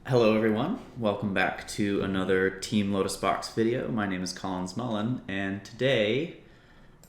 Hello everyone, welcome back to another Team Lotus Box video. My name is Collins Mullen, and today,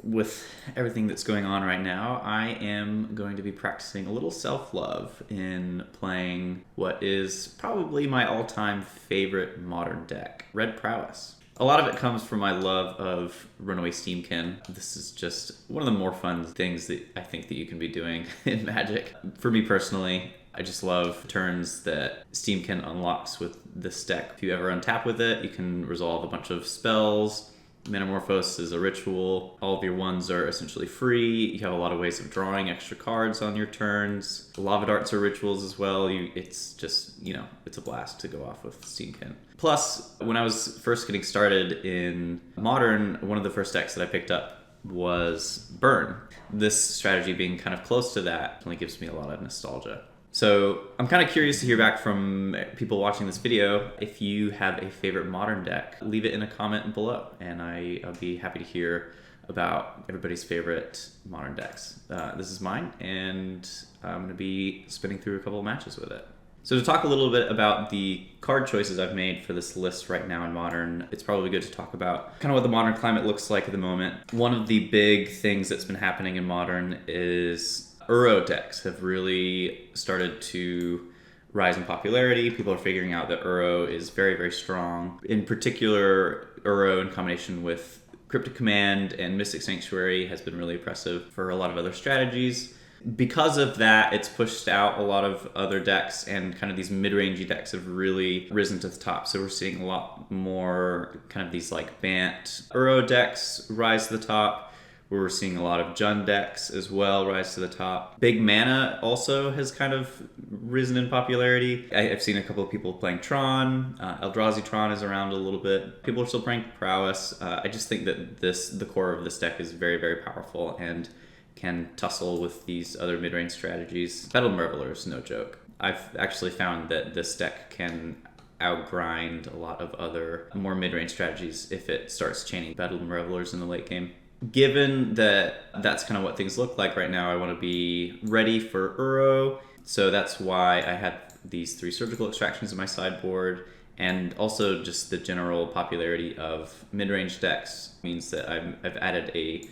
with everything that's going on right now, I am going to be practicing a little self-love in playing what is probably my all-time favorite modern deck, Red Prowess. A lot of it comes from my love of Runaway Steamkin. This is just one of the more fun things that I think that you can be doing in Magic. For me personally, I just love turns that Steamkin unlocks with this deck. If you ever untap with it, you can resolve a bunch of spells. Metamorphose is a ritual. All of your ones are essentially free. You have a lot of ways of drawing extra cards on your turns. Lava darts are rituals as well. It's just, it's a blast to go off with Steamkin. Plus, when I was first getting started in Modern, one of the first decks that I picked up was Burn. This strategy being kind of close to that only gives me a lot of nostalgia. So I'm kind of curious to hear back from people watching this video. If you have a favorite modern deck, leave it in a comment below, and I'll be happy to hear about everybody's favorite modern decks. This is mine, and I'm going to be spinning through a couple of matches with it. So to talk a little bit about the card choices I've made for this list right now in Modern, it's probably good to talk about kind of what the Modern climate looks like at the moment. One of the big things that's been happening in Modern is Uro decks have really started to rise in popularity. People are figuring out that Uro is very, very strong. In particular, Uro in combination with Cryptic Command and Mystic Sanctuary has been really impressive for a lot of other strategies. Because of that, it's pushed out a lot of other decks, and kind of these mid-rangey decks have really risen to the top. So we're seeing a lot more kind of these like Bant Uro decks rise to the top. We're seeing a lot of Jund decks as well rise to the top. Big Mana also has kind of risen in popularity. I've seen a couple of people playing Tron. Eldrazi Tron is around a little bit. People are still playing Prowess. I just think that the core of this deck is very, very powerful and can tussle with these other mid-range strategies. Bedlam Reveler is no joke. I've actually found that this deck can outgrind a lot of other more mid-range strategies if it starts chaining Bedlam Revelers in the late game. Given that that's kind of what things look like right now, I want to be ready for Uro. So that's why I had these 3 surgical extractions in my sideboard, and also just the general popularity of mid-range decks means that I've added a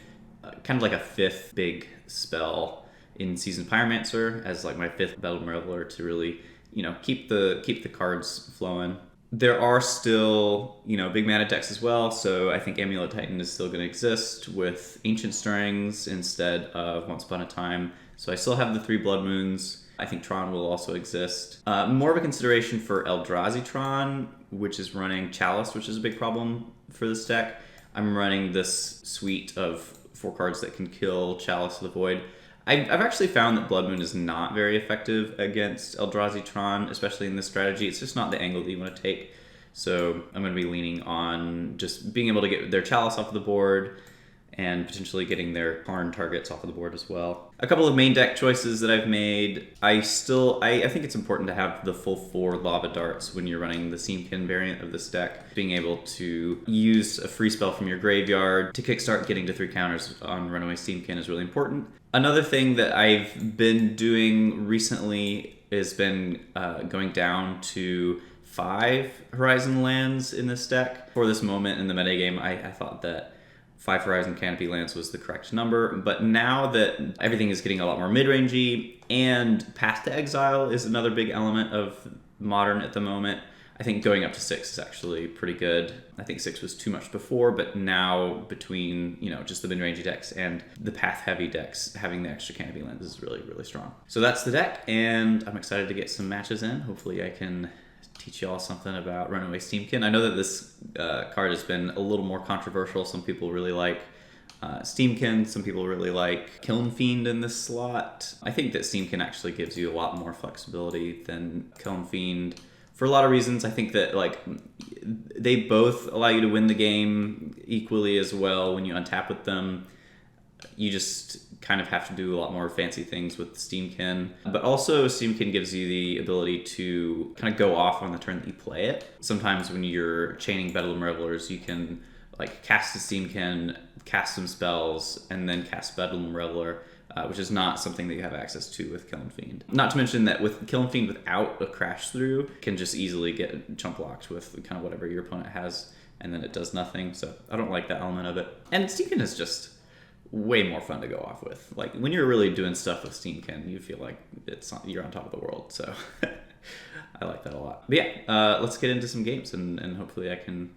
kind of like a 5th big spell in Seasoned Pyromancer as like my 5th Bedlam Reveler to really, keep the cards flowing. There are still, big mana decks as well, so I think Amulet Titan is still going to exist with Ancient Stirrings instead of Once Upon a Time. So I still have the 3 Blood Moons. I think Tron will also exist. More of a consideration for Eldrazi Tron, which is running Chalice, which is a big problem for this deck. I'm running this suite of 4 cards that can kill Chalice of the Void. I've actually found that Blood Moon is not very effective against Eldrazi Tron, especially in this strategy. It's just not the angle that you want to take. So I'm going to be leaning on just being able to get their Chalice off the board and potentially getting their Karn targets off of the board as well. A couple of main deck choices that I've made. I think it's important to have the full 4 Lava Darts when you're running the Steamkin variant of this deck. Being able to use a free spell from your graveyard to kickstart getting to 3 counters on Runaway Steamkin is really important. Another thing that I've been doing recently has been going down to 5 Horizon lands in this deck. For this moment in the metagame, I thought that 5 Horizon Canopy lands was the correct number, but now that everything is getting a lot more mid-rangey, and Path to Exile is another big element of Modern at the moment, I think going up to 6 is actually pretty good. I think 6 was too much before, but now between, just the mid-rangey decks and the path-heavy decks, having the extra Canopy lands is really, really strong. So that's the deck, and I'm excited to get some matches in. Hopefully I can teach you all something about Runaway Steamkin. I know that this card has been a little more controversial. Some people really like Steamkin, some people really like Kiln Fiend in this slot. I think that Steamkin actually gives you a lot more flexibility than Kiln Fiend for a lot of reasons. I think that they both allow you to win the game equally as well when you untap with them. You just kind of have to do a lot more fancy things with Steamkin. But also Steamkin gives you the ability to kind of go off on the turn that you play it. Sometimes when you're chaining Bedlam Revelers, you can cast a Steamkin, cast some spells, and then cast Bedlam Reveler which is not something that you have access to with Killing Fiend. Not to mention that with Killing Fiend without a crash through, can just easily get chump blocked with kind of whatever your opponent has, and then it does nothing. So I don't like that element of it. And Steamkin is just way more fun to go off with. Like when you're really doing stuff with Steamkin, you feel like you're on top of the world. So I like that a lot. But yeah, let's get into some games, and hopefully I can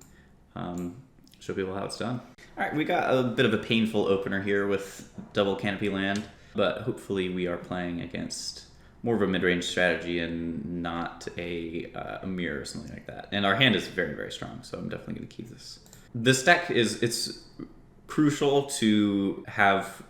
show people how it's done. All right, we got a bit of a painful opener here with double Canopy Land, but hopefully we are playing against more of a mid-range strategy and not a mirror or something like that. And our hand is very, very strong, so I'm definitely going to keep this. This deck it's crucial to have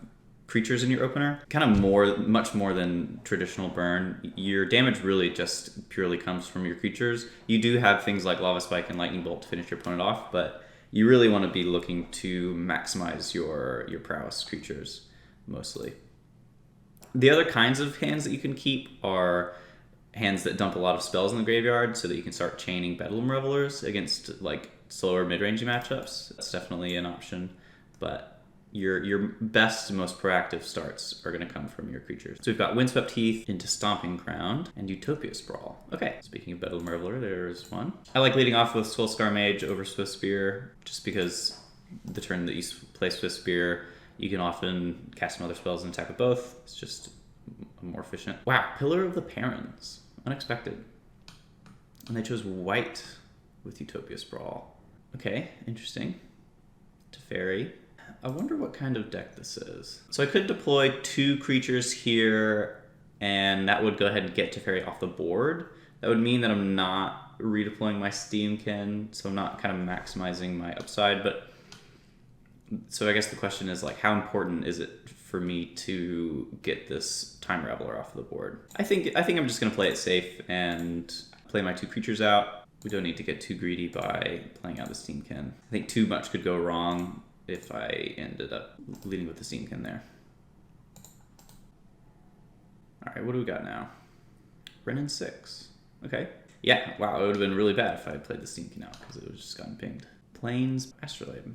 creatures in your opener, kind of much more than traditional burn. Your damage really just purely comes from your creatures. You do have things like Lava Spike and Lightning Bolt to finish your opponent off, but you really want to be looking to maximize your prowess creatures mostly. The other kinds of hands that you can keep are hands that dump a lot of spells in the graveyard so that you can start chaining Bedlam Revelers against like slower mid-range matchups. That's definitely an option, but your best, most proactive starts are going to come from your creatures. So we've got Windswept Heath into Stomping Ground and Utopia Sprawl. Okay, speaking of Bedlam Reveler, there's one. I like leading off with Skullscar Mage over Swift Spear, just because the turn that you play Swift Spear, you can often cast some other spells and attack with both. It's just more efficient. Wow, Pillar of the Parents. Unexpected. And they chose white with Utopia Sprawl. Okay, interesting. Teferi. I wonder what kind of deck this is. So I could deploy 2 creatures here, and that would go ahead and get Teferi off the board. That would mean that I'm not redeploying my Steamkin, so I'm not kind of maximizing my upside. But so I guess the question is, like, how important is it for me to get this Time Raveler off the board? I think I'm just going to play it safe and play my 2 creatures out. We don't need to get too greedy by playing out the Steamkin. I think too much could go wrong if I ended up leading with the Steamkin there. All right, what do we got now? Renin 6. Okay. Yeah, wow, it would have been really bad if I had played the Steamkin out because it would have just gotten pinged. Plains Astrolabe.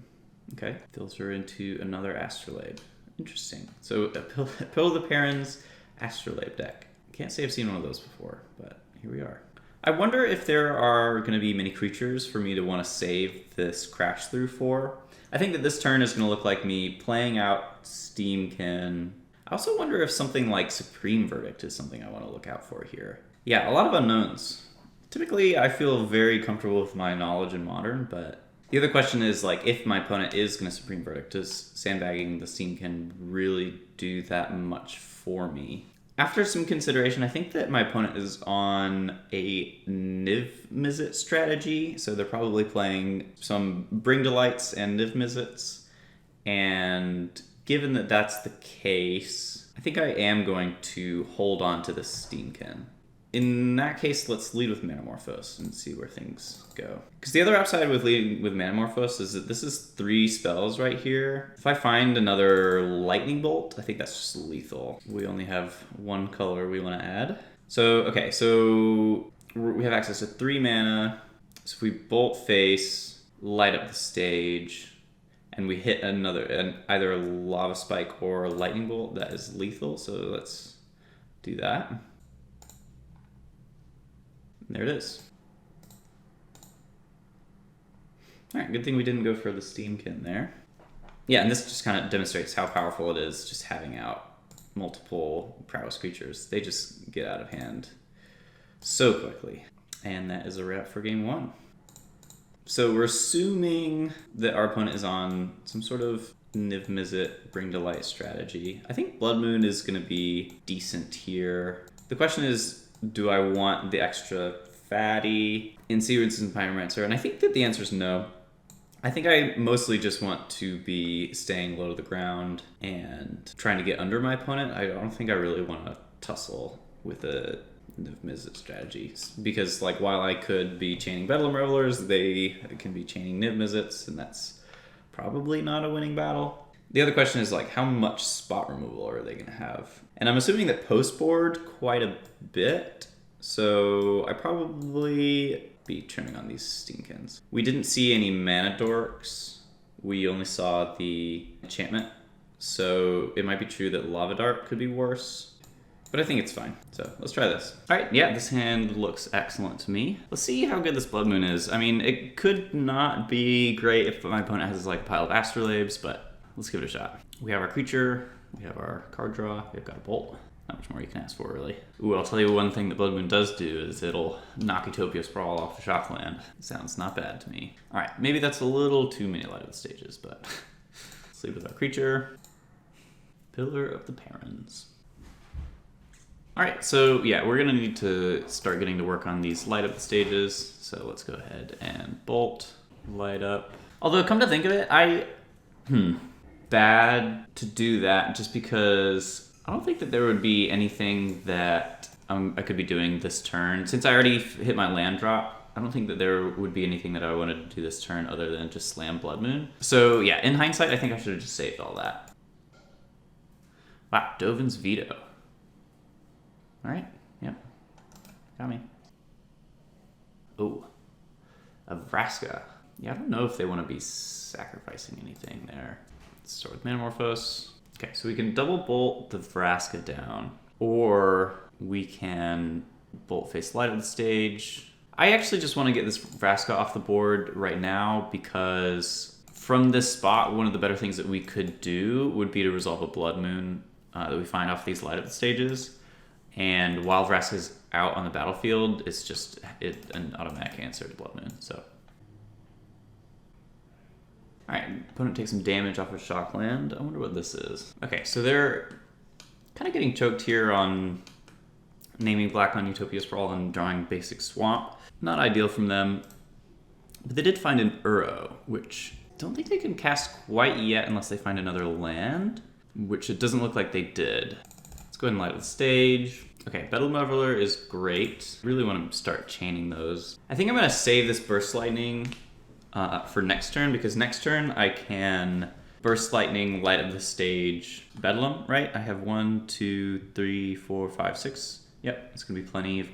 Okay, filter into another Astrolabe. Interesting. So a Pill of the Parents Astrolabe deck. Can't say I've seen one of those before, but here we are. I wonder if there are going to be many creatures for me to want to save this Crash Through for. I think that this turn is going to look like me playing out Steamkin. I also wonder if something like Supreme Verdict is something I want to look out for here. Yeah, a lot of unknowns. Typically, I feel very comfortable with my knowledge in Modern, but the other question is, like, if my opponent is going to Supreme Verdict, does sandbagging the Steamkin really do that much for me? After some consideration, I think that my opponent is on a Niv Mizzet strategy, so they're probably playing some Bring Delights and Niv Mizzets, and given that that's the case, I think I am going to hold on to the Steamkin. In that case, let's lead with Manamorphose and see where things go. Because the other upside with leading with Manamorphose is that this is 3 spells right here. If I find another Lightning Bolt, I think that's just lethal. We only have 1 color we want to add. So, okay, so we have access to 3 mana. So if we Bolt Face, light up the stage, and we hit either a Lava Spike or a Lightning Bolt, that is lethal. So let's do that. There it is. All right, good thing we didn't go for the Steamkin there. Yeah, and this just kind of demonstrates how powerful it is just having out multiple prowess creatures. They just get out of hand so quickly. And that is a wrap for game 1. So we're assuming that our opponent is on some sort of Niv Mizzet Bring to Light strategy. I think Blood Moon is going to be decent here. The question is, do I want the extra fatty in Seawards and Pyromancer? And I think that the answer is no. I think I mostly just want to be staying low to the ground and trying to get under my opponent. I don't think I really want to tussle with a Niv Mizzet strategy, because like while I could be chaining Bedlam Revelers, they can be chaining Niv Mizzets, and that's probably not a winning battle. The other question is, like, how much spot removal are they going to have? And I'm assuming that post-board quite a bit, so I probably be turning on these Steamkins. We didn't see any mana dorks. We only saw the enchantment, So it might be true that Lava Dart could be worse, but I think it's fine. So let's try this. All right, yeah, this hand looks excellent to me. Let's see how good this Blood Moon is. I mean, it could not be great if my opponent has like a pile of astrolabes, but let's give it a shot. We have our creature, we have our card draw, we've got a bolt. Not much more you can ask for, really. Ooh, I'll tell you one thing that Blood Moon does do is it'll knock Utopia Sprawl off the Shockland. Sounds not bad to me. All right, maybe that's a little too many Light of the Stages, but let's leave with our creature. Pillar of the Perins. All right, so yeah, we're gonna need to start getting to work on these Light of the Stages. So let's go ahead and bolt, light up. Although, come to think of it, bad to do that just because I don't think that there would be anything that I could be doing this turn. Since I already hit my land drop, I don't think that there would be anything that I wanted to do this turn other than just slam Blood Moon. So yeah, in hindsight, I think I should have just saved all that. Wow, Dovin's Veto. All right, yep, got me. Oh, a Vraska. Yeah, I don't know if they want to be sacrificing anything there. Let's start with Metamorphose. Okay, so we can double bolt the Vraska down, or we can bolt face Light of the Stage. I actually just want to get this Vraska off the board right now because from this spot, one of the better things that we could do would be to resolve a Blood Moon that we find off these Light of the Stages. And while Vraska's out on the battlefield, it's just an automatic answer to Blood Moon, so. All right, opponent takes some damage off of Shockland. I wonder what this is. Okay, so they're kind of getting choked here on naming black on Utopia Sprawl and drawing basic Swamp. Not ideal from them, but they did find an Uro, which I don't think they can cast quite yet unless they find another land, which it doesn't look like they did. Let's go ahead and Light of the Stage. Okay, Bedlam Reveler is great. Really want to start chaining those. I think I'm going to save this Burst Lightning for next turn, because next turn I can Burst Lightning, Light of the Stage, Bedlam, right? I have 1, 2, 3, 4, 5, 6. Yep, it's going to be plenty of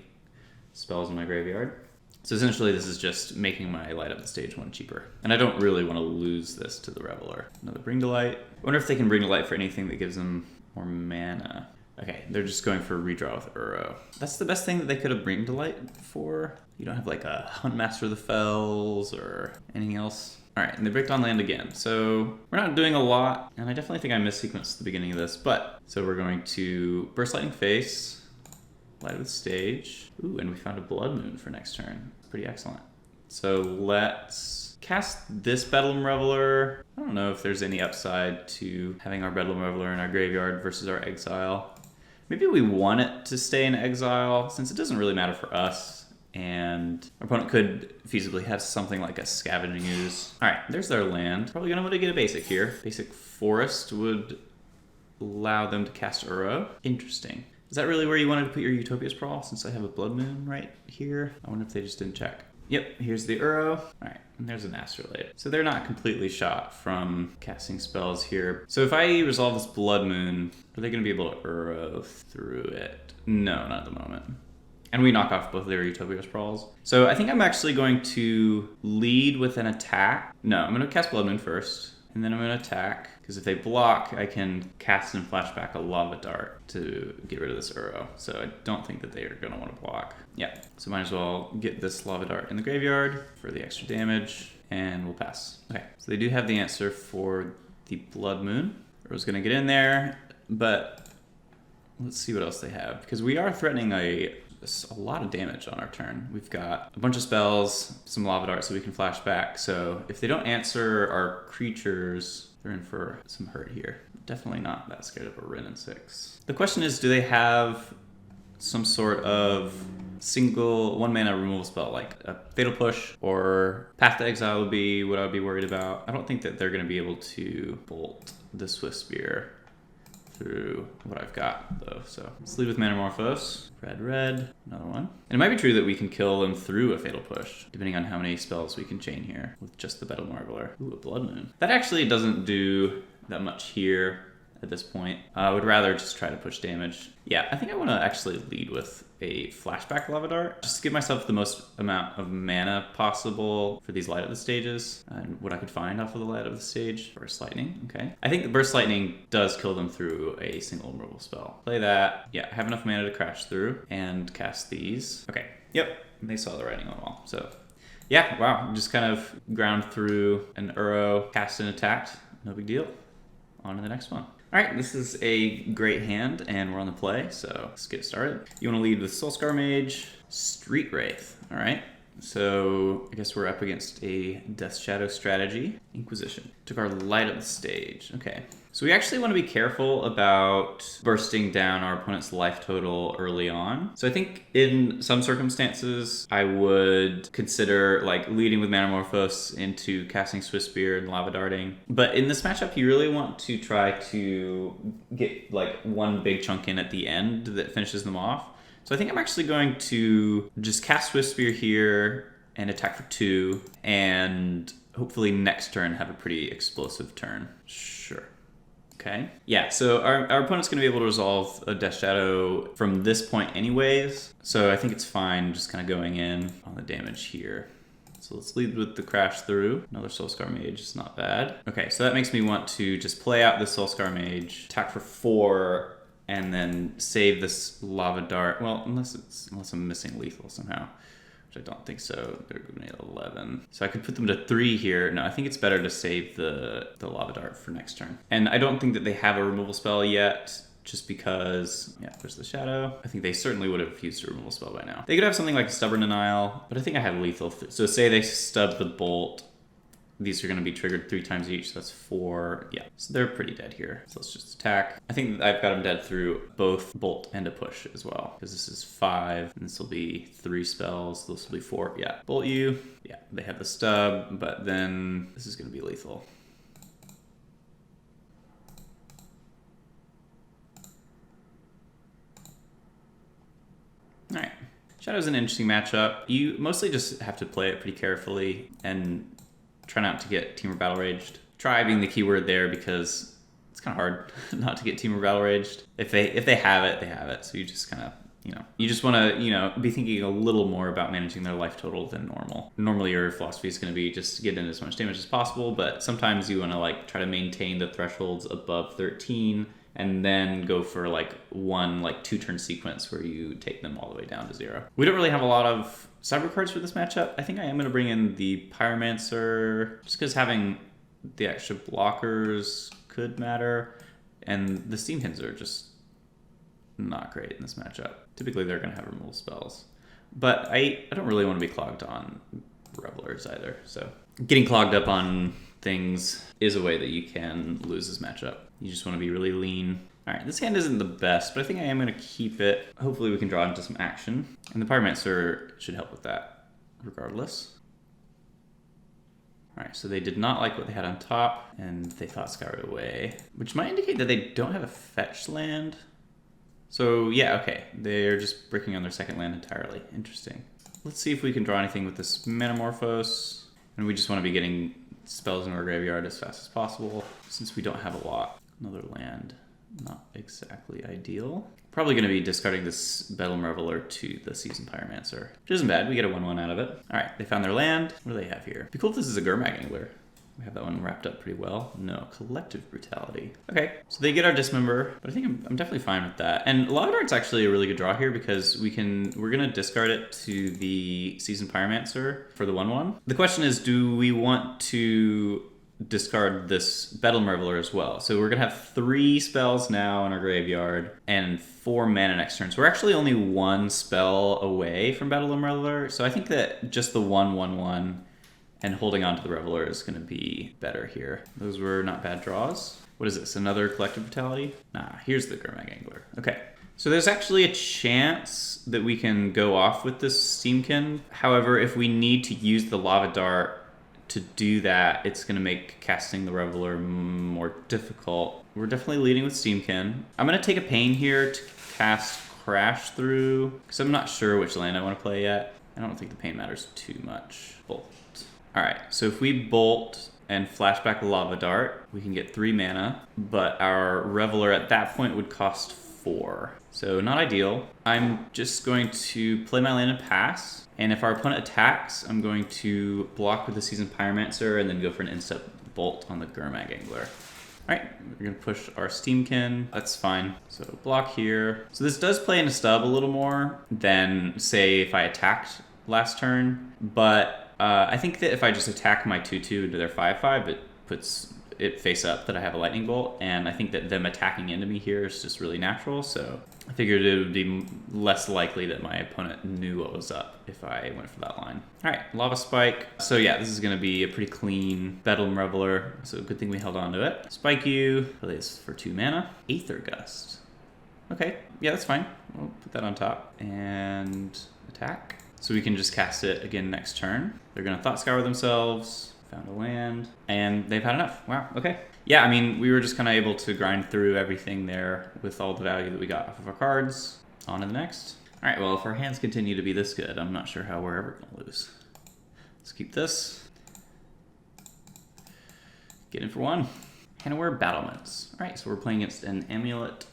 spells in my graveyard. So essentially this is just making my Light of the Stage one cheaper. And I don't really want to lose this to the Reveler. Another Bring to Light. I wonder if they can Bring to Light for anything that gives them more mana. Okay, they're just going for redraw with Uro. That's the best thing that they could have Bring to Light for. You don't have like a Huntmaster of the Fells or anything else. All right, and they bricked on land again. So we're not doing a lot, and I definitely think I missequenced the beginning of this, but so we're going to Burst Lightning face, Light of the Stage. Ooh, and we found a Blood Moon for next turn. Pretty excellent. So let's cast this Bedlam Reveler. I don't know if there's any upside to having our Bedlam Reveler in our graveyard versus our exile. Maybe we want it to stay in exile since it doesn't really matter for us, and our opponent could feasibly have something like a Scavenging Ooze. All right, there's their land. Probably gonna want to get a basic here. Basic Forest would allow them to cast Uro. Interesting. Is that really where you wanted to put your Utopia Sprawl since I have a Blood Moon right here? I wonder if they just didn't check. Yep, here's the Uro. All right, and there's an Astrolabe. So they're not completely shot from casting spells here. So if I resolve this Blood Moon, are they gonna be able to Uro through it? No, not at the moment. And we knock off both their Utopia Sprawls. So I think I'm actually going to lead with an attack. No, I'm gonna cast Blood Moon first, and then I'm gonna attack. Because if they block, I can cast and flashback a Lava Dart to get rid of this Uro. So I don't think that they are going to want to block. Yeah, so might as well get this Lava Dart in the graveyard for the extra damage, and we'll pass. Okay, so they do have the answer for the Blood Moon. Uro's going to get in there, but let's see what else they have. Because we are threatening a lot of damage on our turn. We've got a bunch of spells, some Lava Darts so we can flash back. So if they don't answer our creatures, they're in for some hurt here. Definitely not that scared of a Wrenn and 6. The question is, do they have some sort of single 1-mana removal spell, like a Fatal Push or Path to Exile would be what I would be worried about. I don't think that they're going to be able to bolt the Swift Spear through what I've got, though. So let's leave with Metamorphose. Red, another one. And it might be true that we can kill them through a Fatal Push, depending on how many spells we can chain here with just the Bedlam Reveler. Ooh, a Blood Moon. That actually doesn't do that much here. at this point. I would rather just try to push damage. Yeah, I think I want to actually lead with a flashback lava dart, just to give myself the most amount of mana possible for these light up the stages and what I could find off of the light up the stage. Burst lightning, okay. I think the burst lightning does kill them through a single removal spell. Play that. Yeah, I have enough mana to crash through and cast these. Okay, yep, they saw the writing on the wall. So yeah, wow, just kind of ground through an Uro, cast and attacked, no big deal. On to the next one. All right, this is a great hand, and we're on the play, so let's get started. You want to lead with Soulscar Mage, Street Wraith. All right, so I guess we're up against a Death Shadow strategy. Inquisition. Took our light up the stage. Okay, so we actually want to be careful about bursting down our opponent's life total early on. So I think in some circumstances, I would consider like leading with Manamorphose into casting Swiss Spear and Lava Darting. But in this matchup, you really want to try to get like one big chunk in at the end that finishes them off. So I think I'm actually going to just cast Swiss Spear here and attack for 2, and hopefully next turn have a pretty explosive turn. Sure. Okay. Yeah, so our opponent's going to be able to resolve a Death Shadow from this point anyways. So I think it's fine just kind of going in on the damage here. So let's lead with the crash through. Another Soulscar Mage is not bad. Okay, so that makes me want to just play out the Soulscar Mage, attack for 4, and then save this Lava Dart. Well, unless I'm missing lethal somehow, which I don't think so. They're going to 11. So I could put them to 3 here. No, I think it's better to save the Lava Dart for next turn. And I don't think that they have a removal spell yet, just because, yeah, there's the Shadow. I think they certainly would have used a removal spell by now. They could have something like a Stubborn Denial, but I think I have lethal. So say they stub the Bolt. These are going to be triggered 3 times each, so that's 4. Yeah, so they're pretty dead here. So let's just attack. I think I've got them dead through both Bolt and a Push as well, because this is 5, and this will be 3 spells. This will be 4. Yeah, Bolt you. Yeah, they have the stub, but then this is going to be lethal. All right, Shadow's an interesting matchup. You mostly just have to play it pretty carefully and try not to get Team or Battle Raged. Try being the keyword there, because it's kind of hard not to get Team or Battle Raged. If they have it, they have it. So you just kind of, you just want to, be thinking a little more about managing their life total than normal. Normally your philosophy is going to be just to get in as much damage as possible, but sometimes you want to like try to maintain the thresholds above 13 and then go for like one 2-turn sequence where you take them all the way down to 0. We don't really have a lot of cyber cards for this matchup. I think I am going to bring in the Pyromancer, just because having the extra blockers could matter, and the Steamkins are just not great in this matchup. Typically they're going to have removal spells, but I don't really want to be clogged on Revelers either, so getting clogged up on things is a way that you can lose this matchup. You just want to be really lean. All right, this hand isn't the best, but I think I am going to keep it. Hopefully we can draw into some action, and the Pyromancer should help with that regardless. All right, so they did not like what they had on top, and they thought Scoured away, which might indicate that they don't have a fetch land. So yeah, okay, they're just breaking on their second land entirely. Interesting. Let's see if we can draw anything with this Manamorphose, and we just want to be getting spells in our graveyard as fast as possible, since we don't have a lot. Another land, not exactly ideal. Probably going to be discarding this Bedlam Reveler to the Seasoned Pyromancer, which isn't bad. We get a 1/1 out of it. All right, they found their land. What do they have here? Be cool if this is a Gurmag Angler. We have that one wrapped up pretty well. No, Collective Brutality. Okay, so they get our Dismember, but I think I'm definitely fine with that. And Lava Dart's actually a really good draw here, because we're gonna discard it to the Seasoned Pyromancer for the 1/1. The question is, do we want to discard this Bedlam Reveler as well? So we're gonna have 3 spells now in our graveyard and 4 mana next turn. So we're actually only 1 spell away from Bedlam Reveler. So I think that just the 1/1/1 and holding on to the Reveler is going to be better here. Those were not bad draws. What is this? Another Collective Brutality? Nah, here's the Gurmag Angler. Okay. So there's actually a chance that we can go off with this Steamkin. However, if we need to use the Lava Dart to do that, it's going to make casting the Reveler more difficult. We're definitely leading with Steamkin. I'm going to take a pain here to cast Crash Through, because I'm not sure which land I want to play yet. I don't think the pain matters too much. Bolt. All right, so if we bolt and flashback Lava Dart, we can get 3 mana, but our Reveler at that point would cost 4. So not ideal. I'm just going to play my land and pass, and if our opponent attacks, I'm going to block with the Seasoned Pyromancer and then go for an instep bolt on the Gurmag Angler. Alright, we're going to push our Steamkin. That's fine. So block here. So this does play into stub a little more than, say, if I attacked last turn, but I think that if I just attack my 2/2 into their 5/5, it puts it face up that I have a Lightning Bolt, and I think that them attacking into me here is just really natural, so I figured it would be less likely that my opponent knew what was up if I went for that line. Alright, Lava Spike. So yeah, this is going to be a pretty clean Bedlam Reveler, so good thing we held on to it. Spike you, play this for 2 mana. Aether Gust. Okay, yeah, that's fine. We'll put that on top, and attack. So we can just cast it again next turn. They're going to Thought Scour themselves, found a land, and they've had enough. Wow, okay. Yeah, I mean, we were just kind of able to grind through everything there with all the value that we got off of our cards. On to the next. All right, well, if our hands continue to be this good, I'm not sure how we're ever going to lose. Let's keep this. Get in for 1. Hanaware Battlements. All right, so we're playing against an Amulet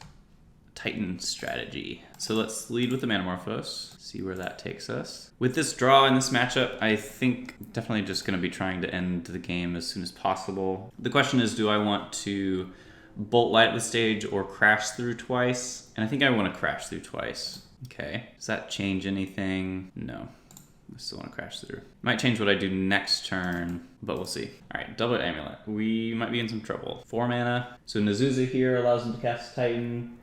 Titan strategy. So let's lead with the Manamorphose, see where that takes us. With this draw in this matchup, I think definitely just going to be trying to end the game as soon as possible. The question is, do I want to Bolt Light at the stage or Crash Through twice? And I think I want to Crash Through twice. Okay, does that change anything? No. I still want to Crash Through. Might change what I do next turn, but we'll see. All right, double Amulet. We might be in some trouble. 4 mana. So Nazuza here allows them to cast Titan,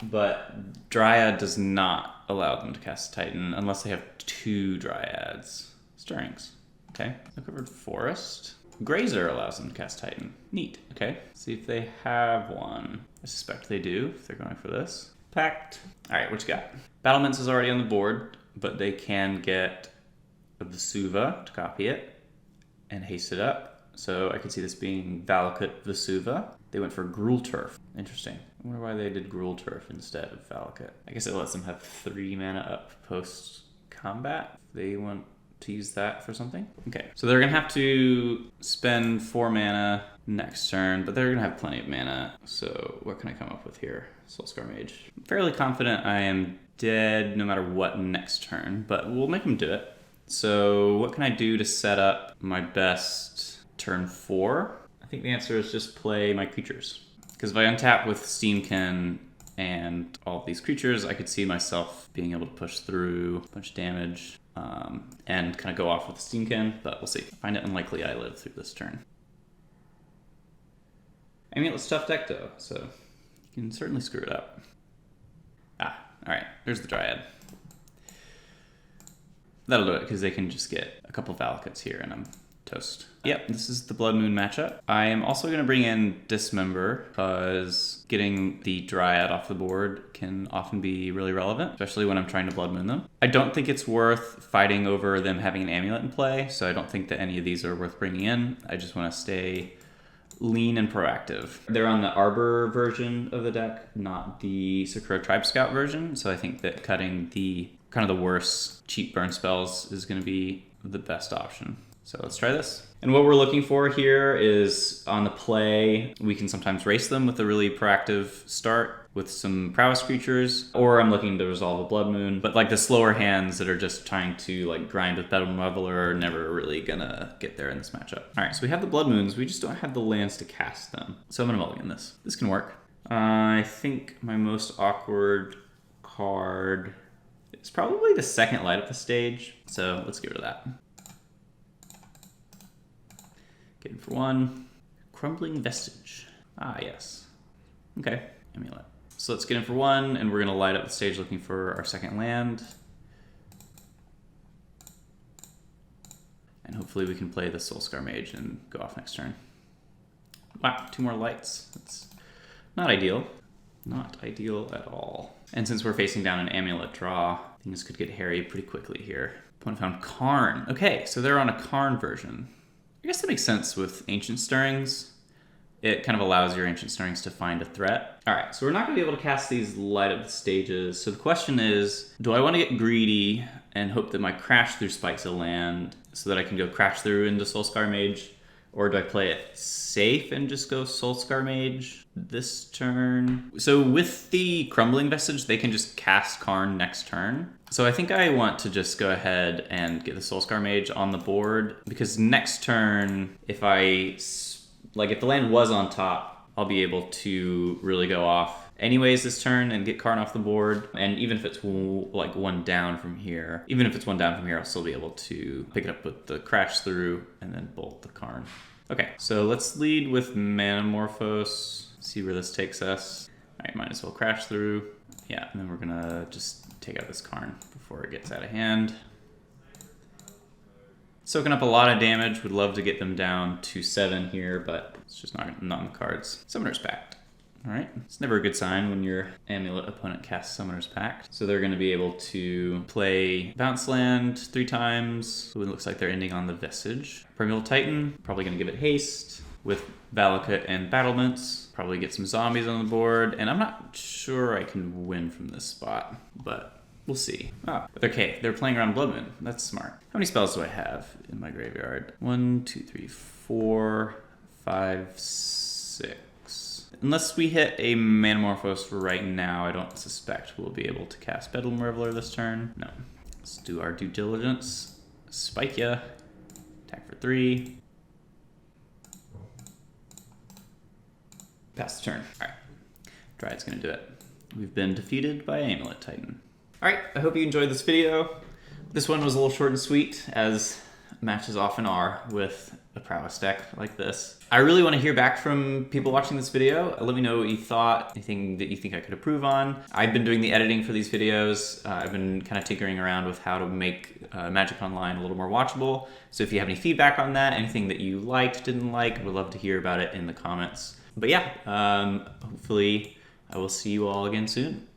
but Dryad does not allow them to cast Titan unless they have 2 Dryads. Stirrings. Okay. Uncovered Forest. Grazer allows them to cast Titan. Neat. Okay. See if they have one. I suspect they do if they're going for this. Pact. All right, what you got? Battlements is already on the board, but they can get a Vesuva to copy it and haste it up. So I could see this being Valakut Vesuva. They went for Gruul Turf. Interesting. I wonder why they did Gruul Turf instead of Valakut. I guess it lets them have 3 mana up post-combat. They want to use that for something. Okay, so they're going to have to spend 4 mana next turn, but they're going to have plenty of mana. So what can I come up with here? Soulscar Mage. I'm fairly confident I am dead no matter what next turn, but we'll make them do it. So what can I do to set up my best turn 4? I think the answer is just play my creatures. Because if I untap with Steamkin and all of these creatures, I could see myself being able to push through a bunch of damage and kind of go off with the Steamkin, but we'll see. I find it unlikely I live through this turn. Amulet's tough deck though, so you can certainly screw it up. Ah, alright, there's the Dryad. That'll do it, because they can just get a couple Valakuts here and I'm toast. Yep, this is the Blood Moon matchup. I am also going to bring in Dismember, because getting the Dryad off the board can often be really relevant, especially when I'm trying to Blood Moon them. I don't think it's worth fighting over them having an Amulet in play, so I don't think that any of these are worth bringing in. I just want to stay lean and proactive. They're on the Arbor version of the deck, not the Sakura Tribe Scout version, so I think that cutting the kind of the worst cheap burn spells is going to be the best option. So let's try this. And what we're looking for here is on the play, we can sometimes race them with a really proactive start with some prowess creatures, or I'm looking to resolve a Blood Moon. But like the slower hands that are just trying to like grind with Bedlam Reveler are never really gonna get there in this matchup. All right, so we have the Blood Moons, we just don't have the lands to cast them. So I'm gonna mulligan this. This can work. I think my most awkward card is probably the second light up the stage. So let's get rid of that. Getting for 1. Crumbling Vestige. Ah, yes. Okay, Amulet. So let's get in for 1, and we're going to light up the stage looking for our second land. And hopefully we can play the Soulscar Mage and go off next turn. Wow, 2 more lights. That's not ideal. Not ideal at all. And since we're facing down an Amulet draw, things could get hairy pretty quickly here. Opponent found Karn. Okay, so they're on a Karn version. I guess that makes sense with Ancient Stirrings. It kind of allows your Ancient Stirrings to find a threat. All right, so we're not going to be able to cast these light up the stages. So the question is, do I want to get greedy and hope that my Crash Through spikes a land so that I can go Crash Through into Soulscar Mage? Or do I play it safe and just go Soulscar Mage this turn? So with the Crumbling Vestige, they can just cast Karn next turn. So I think I want to just go ahead and get the Soulscar Mage on the board, because next turn, if the land was on top, I'll be able to really go off anyways this turn and get Karn off the board. And even if it's like one down from here, I'll still be able to pick it up with the Crash Through and then bolt the Karn. Okay, so let's lead with Manamorphose, see where this takes us. All right, might as well Crash Through. Yeah, and then we're gonna just take out this Karn before it gets out of hand. Soaking up a lot of damage, would love to get them down to 7 here, but it's just not in the cards. Summoner's Pact. All right, it's never a good sign when your Amulet opponent casts Summoner's Pact. So they're gonna be able to play Bounce Land 3 times. So it looks like they're ending on the Vestige. Primeval Titan, probably gonna give it haste. With Valakut and Battlements, probably get some zombies on the board. And I'm not sure I can win from this spot, but we'll see. Okay, they're playing around Blood Moon. That's smart. How many spells do I have in my graveyard? 1, 2, 3, 4, 5, 6. Unless we hit a Manamorphose right now, I don't suspect we'll be able to cast Bedlam Reveler this turn. No. Let's do our due diligence. Spike ya. Attack for 3. Pass the turn. All right. Dryad's gonna do it. We've been defeated by Amulet Titan. All right, I hope you enjoyed this video. This one was a little short and sweet, as matches often are with a prowess deck like this. I really want to hear back from people watching this video. Let me know what you thought, anything that you think I could improve on. I've been doing the editing for these videos. I've been kind of tinkering around with how to make Magic Online a little more watchable. So if you have any feedback on that, anything that you liked, didn't like, I would love to hear about it in the comments. But yeah, hopefully I will see you all again soon.